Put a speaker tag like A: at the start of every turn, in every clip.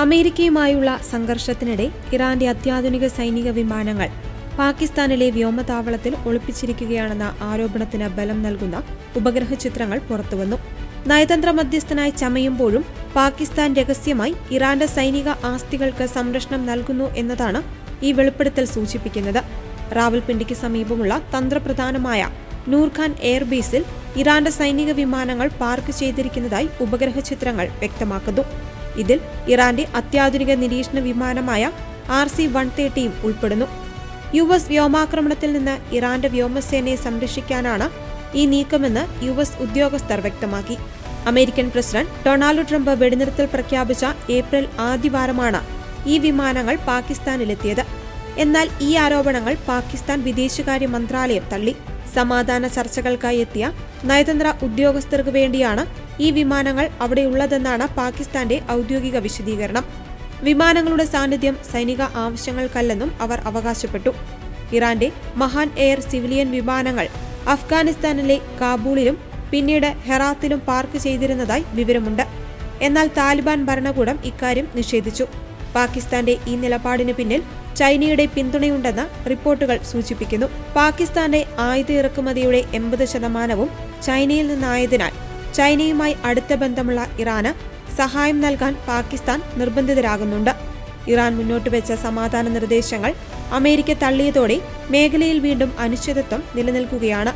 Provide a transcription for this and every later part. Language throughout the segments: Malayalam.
A: അമേരിക്കയുമായുള്ള സംഘർഷത്തിനിടെ ഇറാന്റെ അത്യാധുനിക സൈനിക വിമാനങ്ങൾ പാകിസ്ഥാനിലെ വ്യോമതാവളത്തിൽ ഒളിപ്പിച്ചിരിക്കുകയാണെന്ന ആരോപണത്തിന് ബലം നൽകുന്ന ഉപഗ്രഹ ചിത്രങ്ങൾ പുറത്തുവന്നു. നയതന്ത്ര മധ്യസ്ഥനായി ചമയുമ്പോഴും പാകിസ്ഥാൻ രഹസ്യമായി ഇറാന്റെ സൈനിക ആസ്തികൾക്ക് സംരക്ഷണം നൽകുന്നു എന്നതാണ് ഈ വെളിപ്പെടുത്തൽ സൂചിപ്പിക്കുന്നത്. റാവൽപിണ്ടിക്ക് സമീപമുള്ള തന്ത്രപ്രധാനമായ നൂർഖാൻ എയർബേസിൽ ഇറാന്റെ സൈനിക വിമാനങ്ങൾ പാർക്ക് ചെയ്തിരിക്കുന്നതായി ഉപഗ്രഹ ചിത്രങ്ങൾ വ്യക്തമാക്കുന്നു. ഇതിൽ ഇറാന്റെ അത്യാധുനിക നിരീക്ഷണ വിമാനമായ RC-130 ഉൾപ്പെടുന്നു. US വ്യോമാക്രമണത്തിൽ നിന്ന് ഇറാന്റെ വ്യോമസേനയെ സംരക്ഷിക്കാനാണ് ഈ നീക്കമെന്ന് US ഉദ്യോഗസ്ഥർ വ്യക്തമാക്കി. അമേരിക്കൻ പ്രസിഡന്റ് ഡൊണാൾഡ് ട്രംപ് വെടിനിർത്തൽ പ്രഖ്യാപിച്ച ഏപ്രിൽ ആദ്യവാരമാണ് ഈ വിമാനങ്ങൾ പാകിസ്ഥാനിലെത്തിയത്. എന്നാൽ ഈ ആരോപണങ്ങൾ പാകിസ്ഥാൻ വിദേശകാര്യ മന്ത്രാലയം തള്ളി. സമാധാന ചർച്ചകൾക്കായി എത്തിയ നയതന്ത്ര ഉദ്യോഗസ്ഥർക്ക് വേണ്ടിയാണ് ഈ വിമാനങ്ങൾ അവിടെയുള്ളതെന്നാണ് പാകിസ്ഥാന്റെ ഔദ്യോഗിക വിശദീകരണം. വിമാനങ്ങളുടെ സാന്നിധ്യം സൈനിക ആവശ്യങ്ങൾക്കല്ലെന്നും അവർ അവകാശപ്പെട്ടു. ഇറാന്റെ മഹാൻ എയർ സിവിലിയൻ വിമാനങ്ങൾ അഫ്ഗാനിസ്ഥാനിലെ കാബൂളിലും പിന്നീട് ഹെറാത്തിലും പാർക്ക് ചെയ്തിരുന്നതായി വിവരമുണ്ട്. എന്നാൽ താലിബാൻ ഭരണകൂടം ഇക്കാര്യം നിഷേധിച്ചു. പാകിസ്ഥാന്റെ ഈ നിലപാടിന് പിന്നിൽ ചൈനയുടെ പിന്തുണയുണ്ടെന്ന് റിപ്പോർട്ടുകൾ സൂചിപ്പിക്കുന്നു. പാകിസ്ഥാന്റെ ആയുധ ഇറക്കുമതിയുടെ 80% ചൈനയിൽ നിന്നായതിനാൽ ചൈനയുമായി അടുത്ത ബന്ധമുള്ള ഇറാന് സഹായം നൽകാൻ പാകിസ്ഥാൻ നിർബന്ധിതരാകുന്നുണ്ട്. ഇറാൻ മുന്നോട്ട് വെച്ച സമാധാന നിർദ്ദേശങ്ങൾ അമേരിക്ക തള്ളിയതോടെ മേഖലയിൽ വീണ്ടും അനിശ്ചിതത്വം നിലനിൽക്കുകയാണ്.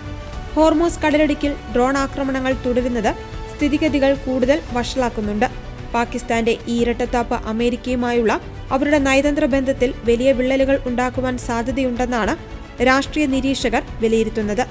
A: ഹോർമൂസ് കടലിടുക്കിൽ ഡ്രോൺ ആക്രമണങ്ങൾ തുടരുന്നത് സ്ഥിതിഗതികൾ കൂടുതൽ വഷളാക്കുന്നുണ്ട്. പാകിസ്ഥാന്റെ ഈ ഇരട്ടത്താപ്പ് അമേരിക്കയുമായുള്ള അവരുടെ നയതന്ത്ര ബന്ധത്തിൽ വലിയ വിള്ളലുകൾ ഉണ്ടാക്കുവാൻ സാധ്യതയുണ്ടെന്നാണ് രാഷ്ട്രീയ നിരീക്ഷകർ വിലയിരുത്തുന്നത്.